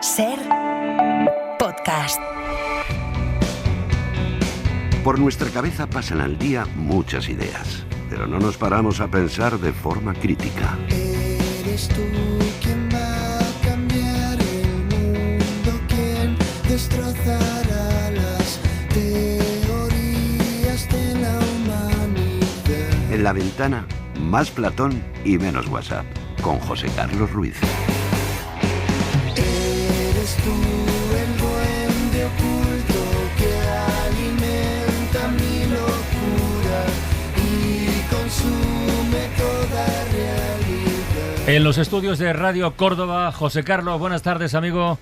SER Podcast. Por nuestra cabeza pasan al día muchas ideas, pero no nos paramos a pensar de forma crítica. Eres tú quien va a cambiar el mundo, quien destrozará las teorías de la humanidad. En La Ventana, más Platón y menos WhatsApp, con José Carlos Ruiz. Eres tú el duende oculto que alimenta mi locura y consume toda realidad. En los estudios de Radio Córdoba, José Carlos, buenas tardes, amigo.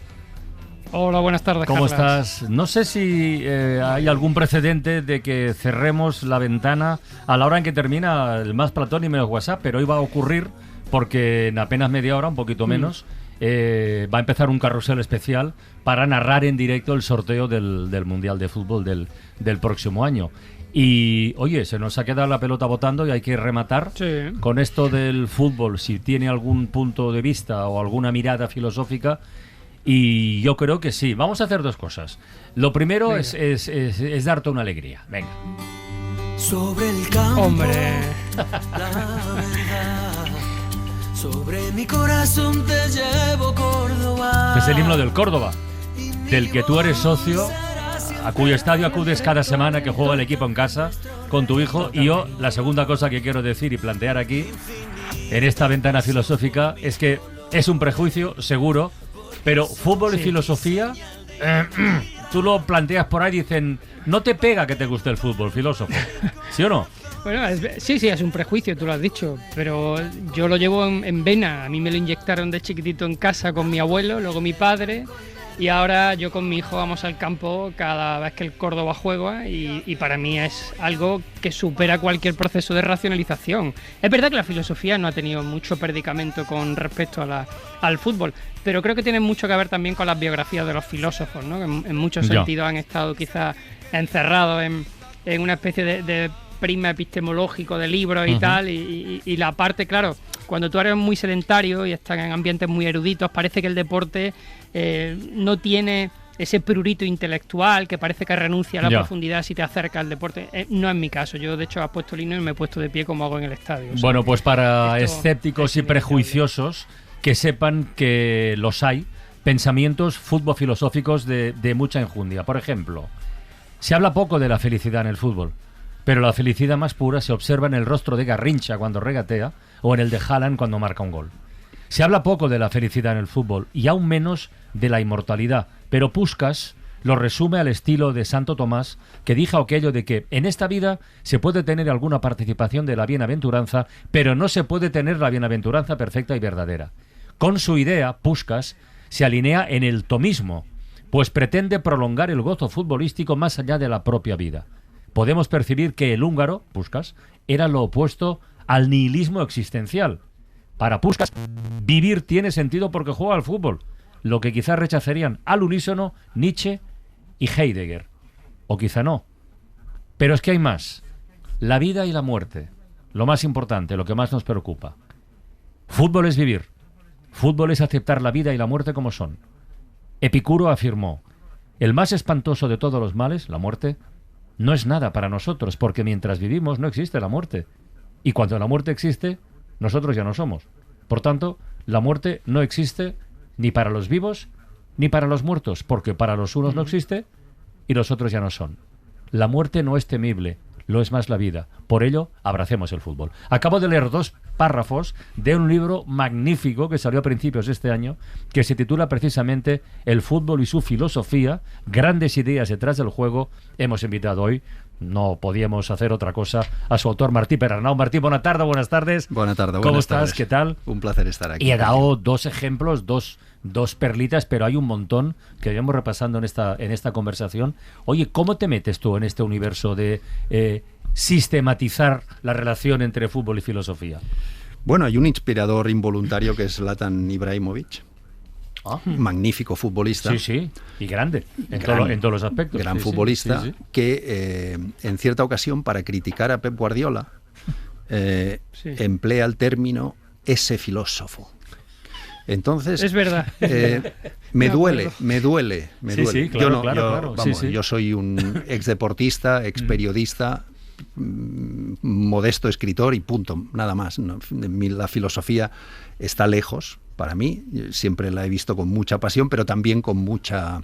Hola, buenas tardes, ¿Cómo Carlas. estás? No sé si hay algún precedente de que cerremos La Ventana a la hora en que termina el Más Platón y menos WhatsApp, pero hoy va a ocurrir porque en apenas media hora, un poquito menos, va a empezar un carrusel especial para narrar en directo el sorteo del Mundial de Fútbol del próximo año. Y, oye, se nos ha quedado la pelota botando y hay que rematar con esto del fútbol, si tiene algún punto de vista o alguna mirada filosófica. Y yo creo que sí. Vamos a hacer dos cosas. Lo primero es darte una alegría. Venga. Sobre el campo, Hombre, la verdad. Sobre mi corazón te llevo, Córdoba. Es el himno del Córdoba, del que tú eres socio, a cuyo estadio acudes cada semana que juega el equipo en casa con tu hijo. Y yo, la segunda cosa que quiero decir y plantear aquí, en esta ventana filosófica, es que es un prejuicio, seguro, pero fútbol y filosofía, tú lo planteas por ahí y dicen, no te pega que te guste el fútbol, filósofo, ¿sí o no? bueno, sí, es un prejuicio, tú lo has dicho, pero yo lo llevo en vena. A mí me lo inyectaron de chiquitito en casa con mi abuelo, luego mi padre, y ahora yo con mi hijo vamos al campo cada vez que el Córdoba juega y para mí es algo que supera cualquier proceso de racionalización. Es verdad que la filosofía no ha tenido mucho predicamento con respecto al fútbol, pero creo que tiene mucho que ver también con las biografías de los filósofos, ¿no? En muchos sentidos han estado quizás encerrados en una especie de prisma epistemológico de libros y tal, y la parte, claro, cuando tú eres muy sedentario y estás en ambientes muy eruditos, parece que el deporte no tiene ese prurito intelectual, que parece que renuncia a la profundidad si te acercas al deporte. No es mi caso. Yo, de hecho, has puesto el himno y me he puesto de pie como hago en el estadio. O sea, Bueno, pues para escépticos y prejuiciosos, que sepan que los hay, pensamientos fútbol filosóficos de mucha enjundia. Por ejemplo, se habla poco de la felicidad en el fútbol, pero la felicidad más pura se observa en el rostro de Garrincha cuando regatea o en el de Haaland cuando marca un gol. Se habla poco de la felicidad en el fútbol y aún menos de la inmortalidad, pero Puskás lo resume al estilo de Santo Tomás, que dijo aquello de que en esta vida se puede tener alguna participación de la bienaventuranza, pero no se puede tener la bienaventuranza perfecta y verdadera. Con su idea, Puskás se alinea en el tomismo, pues pretende prolongar el gozo futbolístico más allá de la propia vida. Podemos percibir que el húngaro, Puskás, era lo opuesto al nihilismo existencial. Para Puskás, vivir tiene sentido porque juega al fútbol, lo que quizás rechazarían al unísono Nietzsche y Heidegger. O quizá no. Pero es que hay más. La vida y la muerte. Lo más importante, lo que más nos preocupa. Fútbol es vivir. Fútbol es aceptar la vida y la muerte como son. Epicuro afirmó, el más espantoso de todos los males, la muerte, no es nada para nosotros, porque mientras vivimos no existe la muerte. Y cuando la muerte existe, nosotros ya no somos. Por tanto, la muerte no existe ni para los vivos ni para los muertos, porque para los unos no existe y los otros ya no son. La muerte no es temible, lo es más la vida. Por ello, abracemos el fútbol. Acabo de leer 2 párrafos de un libro magnífico que salió a principios de este año, que se titula precisamente El fútbol y su filosofía, grandes ideas detrás del juego. Hemos invitado hoy, no podíamos hacer otra cosa, a su autor Martí Perarnau. Martí, buenas tardes. Buenas tardes. ¿Cómo estás? ¿Qué tal? Un placer estar aquí. Y he dado 2 ejemplos, dos perlitas, pero hay un montón que iremos repasando en esta conversación. Oye, ¿cómo te metes tú en este universo de sistematizar la relación entre fútbol y filosofía? Bueno, hay un inspirador involuntario que es Zlatan Ibrahimovic. Magnífico futbolista. Sí, y grande, en todos los aspectos. Gran futbolista que en cierta ocasión, para criticar a Pep Guardiola, emplea el término ese filósofo. Entonces, Es verdad. me De duele. Sí, sí, claro, claro. Vamos, Sí, sí. yo soy un exdeportista, experiodista, modesto escritor y punto, nada más. No, la filosofía está lejos para mí, siempre la he visto con mucha pasión, pero también con mucha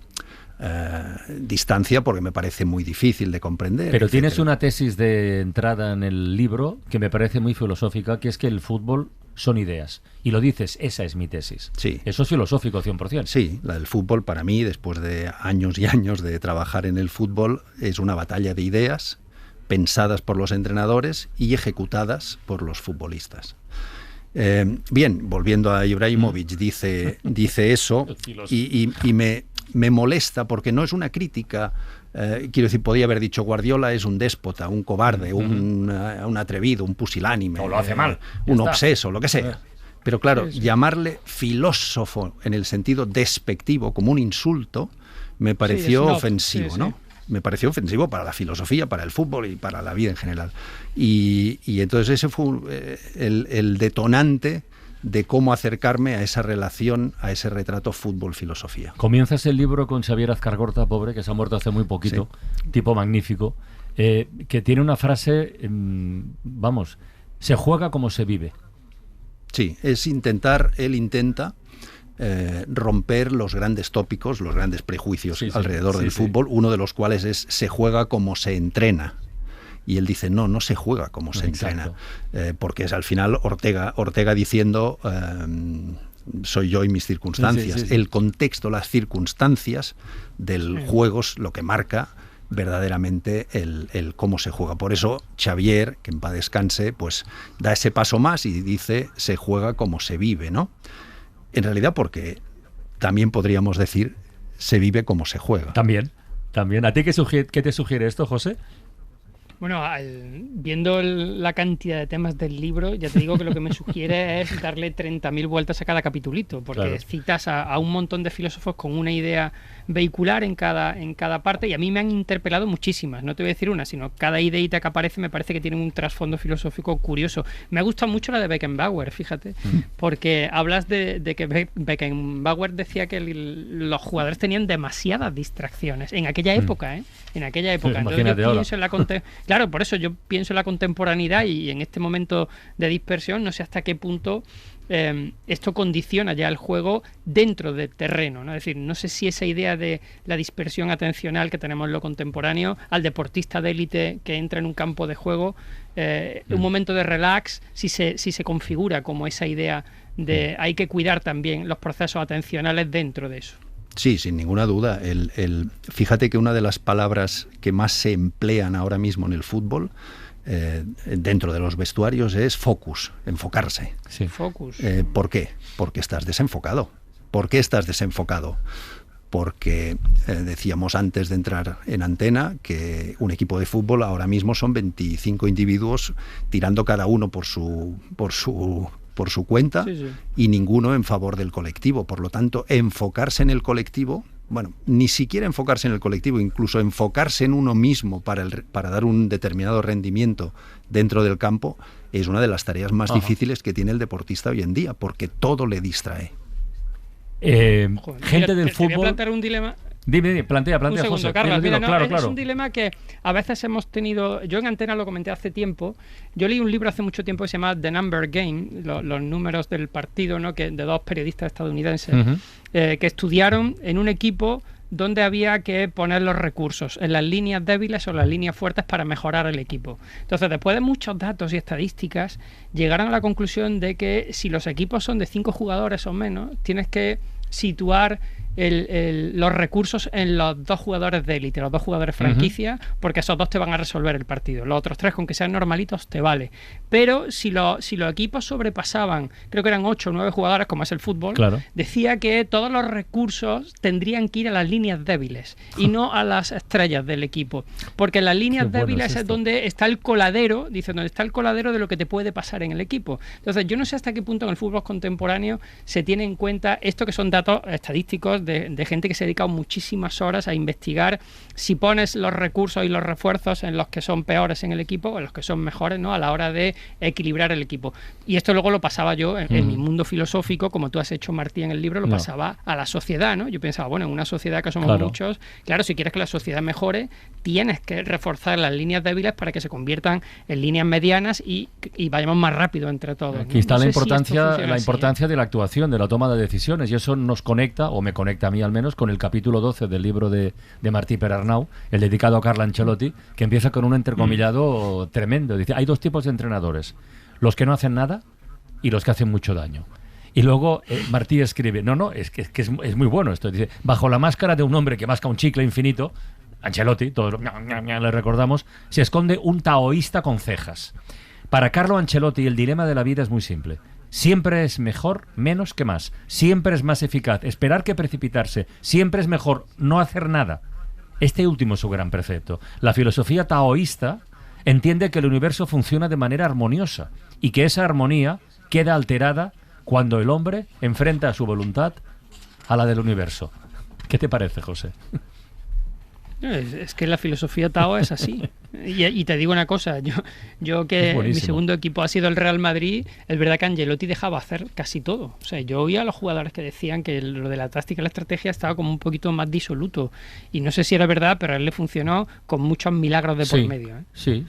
distancia, porque me parece muy difícil de comprender. Pero etcétera. tienes una tesis de entrada en el libro que me parece muy filosófica, que es que el fútbol son ideas. Y lo dices, esa es mi tesis. Sí. Eso es filosófico 100%. Sí, la del fútbol para mí, después de años y años de trabajar en el fútbol, es una batalla de ideas pensadas por los entrenadores y ejecutadas por los futbolistas. Bien, volviendo a Ibrahimovic, dice eso y me molesta porque no es una crítica. Quiero decir, podía haber dicho Guardiola es un déspota, un cobarde, un atrevido, un pusilánime, O lo hace mal, ya un está. obseso, lo que sea. Pero claro, llamarle filósofo en el sentido despectivo, como un insulto, me pareció snob, ofensivo, sí, ¿no? sí. Me pareció ofensivo para la filosofía, para el fútbol y para la vida en general. Y entonces ese fue el detonante de cómo acercarme a esa relación, a ese retrato fútbol-filosofía. Comienzas el libro con Xavier Azcargorta, pobre, que se ha muerto hace muy poquito, tipo magnífico, que tiene una frase, vamos, se juega como se vive. Sí, él intenta romper los grandes tópicos, los grandes prejuicios alrededor del fútbol, uno de los cuales es se juega como se entrena. Y él dice, no se juega como se entrena. Porque es al final Ortega diciendo, soy yo y mis circunstancias. Sí. El contexto, las circunstancias del juego es lo que marca verdaderamente el cómo se juega. Por eso Xavier, que en paz descanse, pues da ese paso más y dice, se juega como se vive, ¿no? En realidad porque también podríamos decir, se vive como se juega. También. ¿A ti qué te sugiere esto, José? Bueno, viendo la cantidad de temas del libro, ya te digo que lo que me sugiere es darle 30.000 vueltas a cada capitulito, porque Claro. citas a un montón de filósofos con una idea vehicular en cada parte, y a mí me han interpelado muchísimas, no te voy a decir una, sino cada ideita que aparece me parece que tiene un trasfondo filosófico curioso. Me ha gustado mucho la de Beckenbauer, fíjate, porque hablas de que Beckenbauer decía que los jugadores tenían demasiadas distracciones, en aquella época, en aquella época. Entonces Imagínate yo ahora. pienso en la claro, por eso yo pienso en la contemporaneidad y en este momento de dispersión, no sé hasta qué punto esto condiciona ya el juego dentro del terreno, ¿no? Es decir, no sé si esa idea de la dispersión atencional que tenemos en lo contemporáneo, al deportista de élite que entra en un campo de juego, un momento de relax, si se configura como esa idea de hay que cuidar también los procesos atencionales dentro de eso. Sí, sin ninguna duda. Fíjate que una de las palabras que más se emplean ahora mismo en el fútbol, dentro de los vestuarios, es focus, enfocarse. Sí. Focus. ¿Por qué? Porque estás desenfocado. ¿Por qué estás desenfocado? Porque decíamos antes de entrar en antena que un equipo de fútbol ahora mismo son 25 individuos tirando cada uno por su cuenta, y ninguno en favor del colectivo. Por lo tanto, enfocarse en el colectivo, bueno, ni siquiera enfocarse en el colectivo, incluso enfocarse en uno mismo para dar un determinado rendimiento dentro del campo, es una de las tareas más difíciles que tiene el deportista hoy en día, porque todo le distrae. Joder, Gente mira, del te voy a fútbol... plantear un dilema. Plantea, Un segundo, José. Carlos. Dilo, Mira, claro, es claro. un dilema que a veces hemos tenido. Yo en Antena lo comenté hace tiempo. Yo leí un libro hace mucho tiempo que se llama The Number Game, los números del partido, ¿no? De dos periodistas estadounidenses que estudiaron en un equipo donde había que poner los recursos en las líneas débiles o las líneas fuertes para mejorar el equipo. Entonces, después de muchos datos y estadísticas, llegaron a la conclusión de que si los equipos son de 5 jugadores o menos, tienes que situar los recursos en los 2 jugadores de élite, los 2 jugadores franquicia, porque esos 2 te van a resolver el partido. Los otros 3, con que sean normalitos, te vale. Pero si los equipos sobrepasaban, creo que eran 8 o 9 jugadores, como es el fútbol, Claro. decía que todos los recursos tendrían que ir a las líneas débiles y no a las estrellas del equipo. Porque en las líneas Qué bueno débiles es es esto. donde está el coladero, dice, donde está el coladero de lo que te puede pasar en el equipo. Entonces, yo no sé hasta qué punto en el fútbol contemporáneo se tiene en cuenta esto, que son datos estadísticos de gente que se ha dedicado muchísimas horas a investigar si pones los recursos y los refuerzos en los que son peores en el equipo o en los que son mejores, ¿no? A la hora de equilibrar el equipo. Y esto luego lo pasaba yo en mi mundo filosófico, como tú has hecho, Martí, en el libro, lo pasaba a la sociedad, ¿no? Yo pensaba, bueno, en una sociedad que somos muchos, claro, si quieres que la sociedad mejore, tienes que reforzar las líneas débiles para que se conviertan en líneas medianas y vayamos más rápido entre todos, ¿no? Aquí está No la sé si importancia de la actuación, de la toma de decisiones, y eso nos conecta, o me conecta a mí al menos, con el capítulo 12 del libro de Martí Perarnau, el dedicado a Carlo Ancelotti, que empieza con un entrecomillado tremendo. Dice, hay dos tipos de entrenadores, los que no hacen nada y los que hacen mucho daño. Y luego Martí escribe, es que es muy bueno esto, dice, bajo la máscara de un hombre que masca un chicle infinito, Ancelotti, todos le recordamos, se esconde un taoísta con cejas. Para Carlo Ancelotti el dilema de la vida es muy simple. Siempre es mejor menos que más. Siempre es más eficaz esperar que precipitarse. Siempre es mejor no hacer nada. Este último es su gran precepto. La filosofía taoísta entiende que el universo funciona de manera armoniosa y que esa armonía queda alterada cuando el hombre enfrenta su voluntad a la del universo. ¿Qué te parece, José? Es que la filosofía Tao es así. Y te digo una cosa, yo que mi segundo equipo ha sido el Real Madrid, es verdad que Ancelotti dejaba hacer casi todo. O sea, yo oía a los jugadores que decían que lo de la táctica y la estrategia estaba como un poquito más disoluto. Y no sé si era verdad, pero a él le funcionó con muchos milagros de por medio, ¿eh? Sí,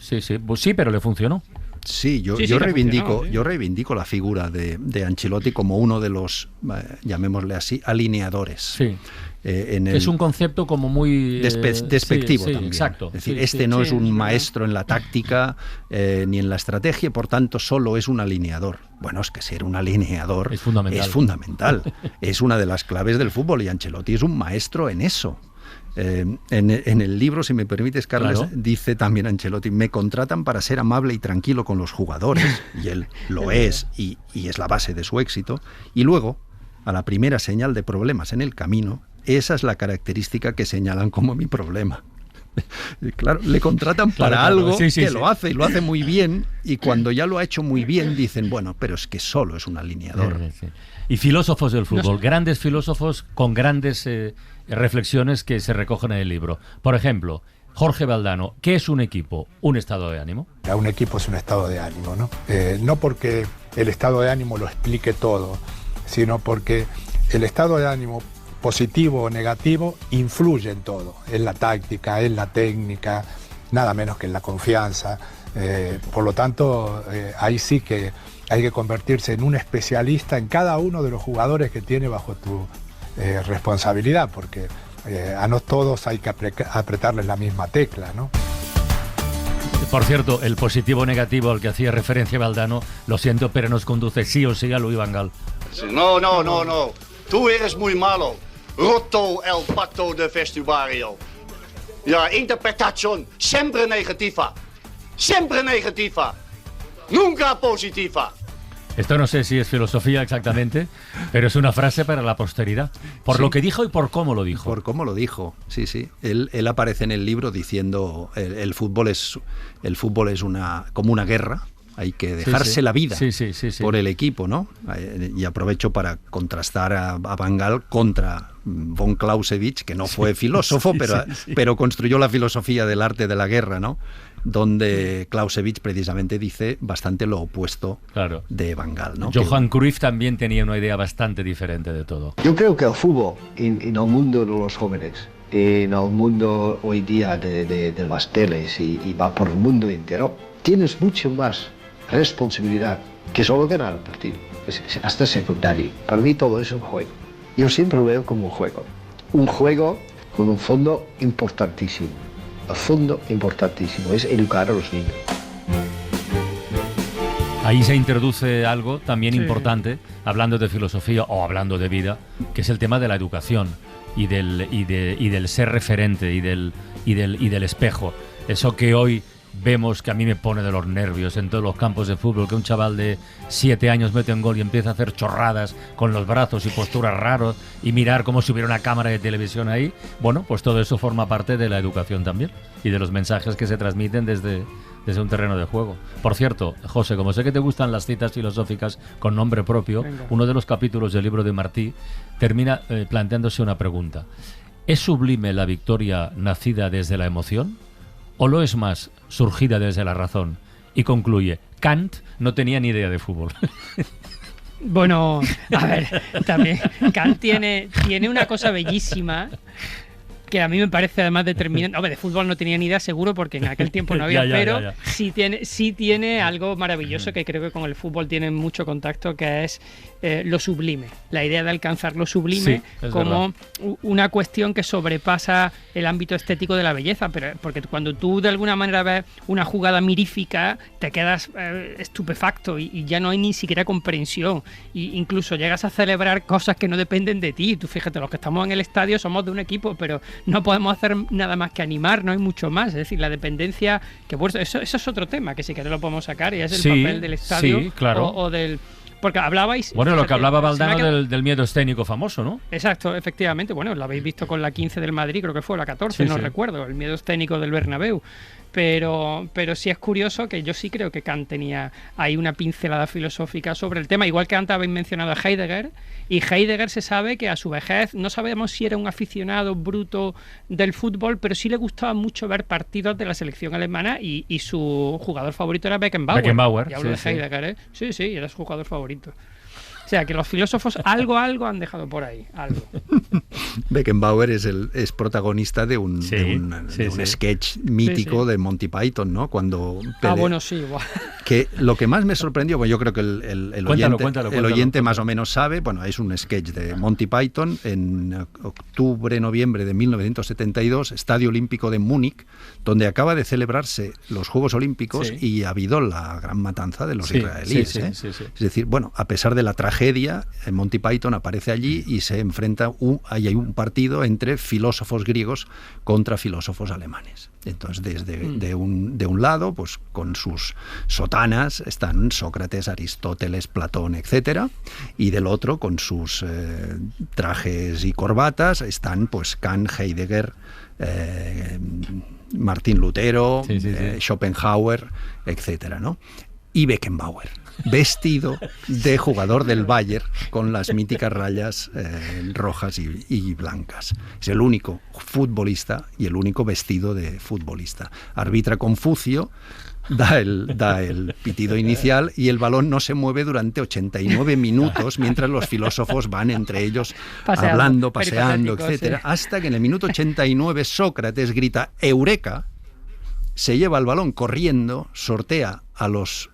pues sí, pero le funcionó. Sí, yo reivindico la figura de Ancelotti como uno de los, llamémosle así, alineadores. Sí. Es un concepto como muy despectivo también. Exacto. Es decir, no es un maestro en la táctica ni en la estrategia, por tanto solo es un alineador. Bueno, es que ser un alineador es fundamental. Es una de las claves del fútbol y Ancelotti es un maestro en eso. En el libro, si me permites, Carles, dice también Ancelotti, me contratan para ser amable y tranquilo con los jugadores, y él lo es, y es la base de su éxito, y luego, a la primera señal de problemas en el camino, esa es la característica que señalan como mi problema. Claro, le contratan para algo que lo hace, y lo hace muy bien, y cuando ya lo ha hecho muy bien dicen, bueno, pero es que solo es un alineador. Y filósofos del fútbol, grandes filósofos con grandes reflexiones que se recogen en el libro. Por ejemplo, Jorge Valdano, ¿qué es un equipo? ¿Un estado de ánimo? Un equipo es un estado de ánimo, ¿no? No porque el estado de ánimo lo explique todo, sino porque el estado de ánimo positivo o negativo influye en todo, en la táctica, en la técnica, nada menos que en la confianza. Por lo tanto, ahí sí que hay que convertirse en un especialista en cada uno de los jugadores que tiene bajo tu responsabilidad, porque a no todos hay que apretarles la misma tecla, ¿no? Por cierto, el positivo negativo al que hacía referencia Valdano, lo siento, pero nos conduce sí o sí a Louis van Gaal. No. Tú eres muy malo. Roto el pacto de vestuario. La interpretación siempre negativa. Nunca positiva. Esto no sé si es filosofía exactamente, pero es una frase para la posteridad. Por lo que dijo y por cómo lo dijo. Por cómo lo dijo, sí. Él aparece en el libro diciendo el fútbol es como una guerra. Hay que dejarse la vida por el equipo, ¿no? Y aprovecho para contrastar a Van Gaal contra von Clausewitz, que no fue filósofo, pero construyó la filosofía del arte de la guerra, ¿no? Donde Clausewitz precisamente dice bastante lo opuesto de Van Gaal, ¿no? Johan Cruyff también tenía una idea bastante diferente de todo. Yo creo que el fútbol en el mundo de los jóvenes, en el mundo hoy día de las teles y va por el mundo entero, tienes mucho más responsabilidad que solo ganar el partido. Es hasta secundario. Para mí todo es un juego. Yo siempre lo veo como un juego. Un juego con un fondo importantísimo. El fondo importantísimo es educar a los niños. Ahí se introduce algo también importante, hablando de filosofía o hablando de vida, que es el tema de la educación y del ser referente y del espejo. Eso que hoy vemos que a mí me pone de los nervios en todos los campos de fútbol, que un chaval de 7 años mete un gol y empieza a hacer chorradas con los brazos y posturas raros y mirar como si hubiera una cámara de televisión ahí. Bueno, pues todo eso forma parte de la educación también y de los mensajes que se transmiten desde un terreno de juego. Por cierto, José, como sé que te gustan las citas filosóficas con nombre propio, Venga. uno de los capítulos del libro de Martí termina planteándose una pregunta. ¿Es sublime la victoria nacida desde la emoción? ¿O lo es más, surgida desde la razón? Y concluye, Kant no tenía ni idea de fútbol. Bueno, a ver, también Kant tiene una cosa bellísima que a mí me parece además determinante. Hombre, de fútbol no tenía ni idea seguro porque en aquel tiempo no había, pero sí tiene algo maravilloso que creo que con el fútbol tiene mucho contacto, que es lo sublime. La idea de alcanzar lo sublime como una cuestión que sobrepasa el ámbito estético de la belleza, pero porque cuando tú de alguna manera ves una jugada mirífica te quedas estupefacto y ya no hay ni siquiera comprensión, y incluso llegas a celebrar cosas que no dependen de ti. Tú fíjate, los que estamos en el estadio somos de un equipo, pero no podemos hacer nada más que animar, no hay mucho más. Es decir, la dependencia, que bueno, eso es otro tema que si querés lo podemos sacar, y es el papel del estadio, sí, claro. o del... Porque hablabais... Bueno, lo que hablaba Valdano del miedo escénico famoso, ¿no? Exacto, efectivamente. Bueno, lo habéis visto con la 15 del Madrid, creo que fue la 14, no recuerdo, el miedo escénico del Bernabéu. Pero sí es curioso que yo sí creo que Kant tenía ahí una pincelada filosófica sobre el tema, igual que antes habéis mencionado a Heidegger, y Heidegger se sabe que a su vejez, no sabemos si era un aficionado bruto del fútbol, pero sí le gustaba mucho ver partidos de la selección alemana, y su jugador favorito era Beckenbauer. Y hablo de Heidegger, ¿eh? Sí, era su jugador favorito. O sea, que los filósofos algo han dejado por ahí, algo. Beckenbauer es protagonista de un sketch mítico de Monty Python, ¿no? Cuando que lo que más me sorprendió, bueno, yo creo que el oyente más o menos sabe, bueno, es un sketch de Monty Python en octubre-noviembre de 1972, Estadio Olímpico de Múnich, donde acaba de celebrarse los Juegos Olímpicos y ha habido la gran matanza de los israelíes. Es decir, bueno, a pesar de la tragedia, Monty Python aparece allí y se enfrenta, ahí hay un partido entre filósofos griegos contra filósofos alemanes. Entonces, de un lado, pues con sus sotanas están Sócrates, Aristóteles, Platón, etcétera, y del otro, con sus trajes y corbatas, están pues Kant, Heidegger, Martín Lutero, Schopenhauer, etcétera, ¿no? Y Beckenbauer, vestido de jugador del Bayern con las míticas rayas rojas y blancas. Es el único futbolista y el único vestido de futbolista. Arbitra Confucio, da el pitido inicial y el balón no se mueve durante 89 minutos mientras los filósofos van entre ellos hablando, paseando, etcétera, hasta que en el minuto 89 Sócrates grita ¡Eureka!, se lleva el balón corriendo, sortea a los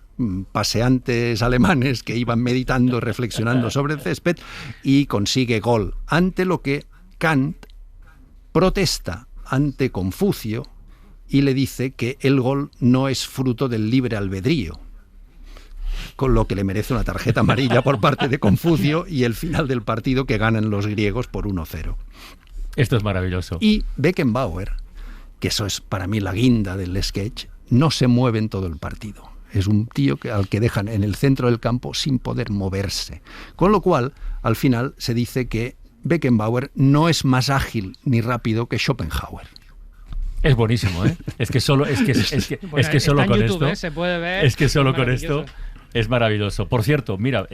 paseantes alemanes que iban meditando, reflexionando sobre el césped, y consigue gol, ante lo que Kant protesta ante Confucio y le dice que el gol no es fruto del libre albedrío, con lo que le merece una tarjeta amarilla por parte de Confucio y el final del partido que ganan los griegos por 1-0. Esto es maravilloso. Y Beckenbauer, que eso es para mí la guinda del sketch, no se mueve en todo el partido. Es un tío al que dejan en el centro del campo sin poder moverse. Con lo cual, al final se dice que Beckenbauer no es más ágil ni rápido que Schopenhauer. Es buenísimo, ¿eh? Es que solo con esto se puede ver. Es que solo con esto es maravilloso. Por cierto, mira,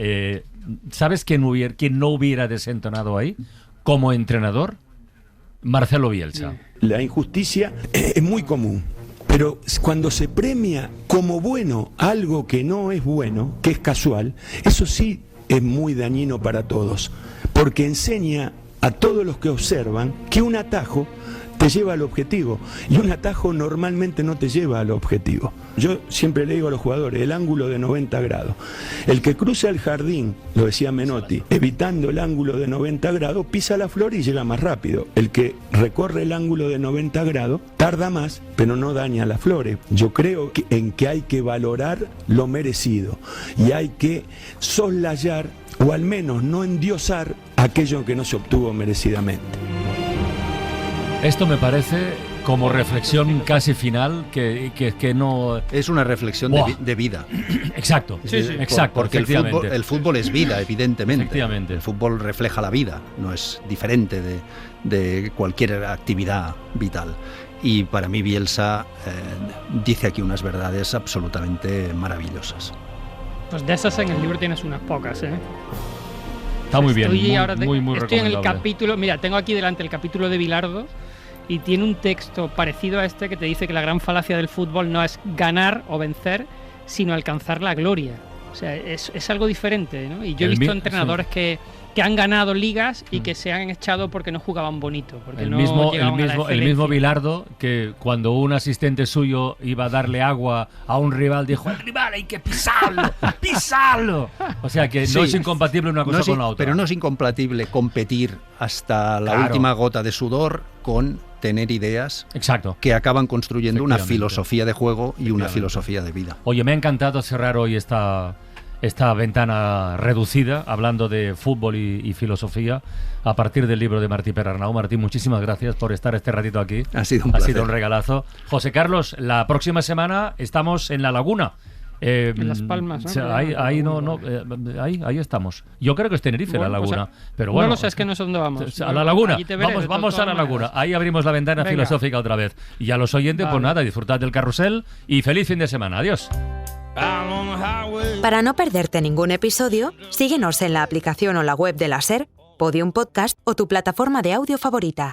¿sabes quién no hubiera desentonado ahí como entrenador? Marcelo Bielsa. La injusticia es muy común. Pero cuando se premia como bueno algo que no es bueno, que es casual, eso sí es muy dañino para todos, porque enseña a todos los que observan que un atajo te lleva al objetivo, y un atajo normalmente no te lleva al objetivo. Yo siempre le digo a los jugadores, el ángulo de 90 grados. El que cruza el jardín, lo decía Menotti, evitando el ángulo de 90 grados, pisa la flor y llega más rápido. El que recorre el ángulo de 90 grados, tarda más, pero no daña las flores. Yo creo en que hay que valorar lo merecido, y hay que soslayar, o al menos no endiosar, aquello que no se obtuvo merecidamente. Esto me parece como reflexión casi final que no... Es una reflexión de vida. Exacto, exacto. Porque el fútbol es vida, evidentemente. Efectivamente. El fútbol refleja la vida, no es diferente de cualquier actividad vital. Y para mí Bielsa dice aquí unas verdades absolutamente maravillosas. Pues de esas en el libro tienes unas pocas, ¿eh? Está muy bien, muy estoy recomendable. en el capítulo, mira, tengo aquí delante el capítulo de Bilardo y tiene un texto parecido a este que te dice que la gran falacia del fútbol no es ganar o vencer, sino alcanzar la gloria. O sea, es algo diferente, ¿no? Y yo he visto entrenadores que han ganado ligas y que se han echado porque no jugaban bonito, porque el no mismo excelencia. Bilardo, que cuando un asistente suyo iba a darle agua a un rival, dijo: al rival hay que pisarlo. O sea que no es incompatible una cosa con la otra. Pero no es incompatible competir hasta la última gota de sudor con tener ideas que acaban construyendo una filosofía de juego y una filosofía de vida. Oye, me ha encantado cerrar hoy esta ventana reducida, hablando de fútbol y filosofía, a partir del libro de Martí Perarnau. Martí, muchísimas gracias por estar este ratito aquí. Ha sido un placer. Ha sido un regalazo. José Carlos, la próxima semana estamos en La Laguna. En Las Palmas, ¿no? Ahí estamos. Yo creo que es Tenerife, La Laguna. Pues, pero bueno, no lo sé, es que no sé dónde vamos. A La Laguna. Veré, vamos a La Laguna. Ahí abrimos la ventana filosófica otra vez. Y a los oyentes, pues nada, disfrutad del carrusel y feliz fin de semana. Adiós. Para no perderte ningún episodio, síguenos en la aplicación o la web de la SER, Podium Podcast o tu plataforma de audio favorita.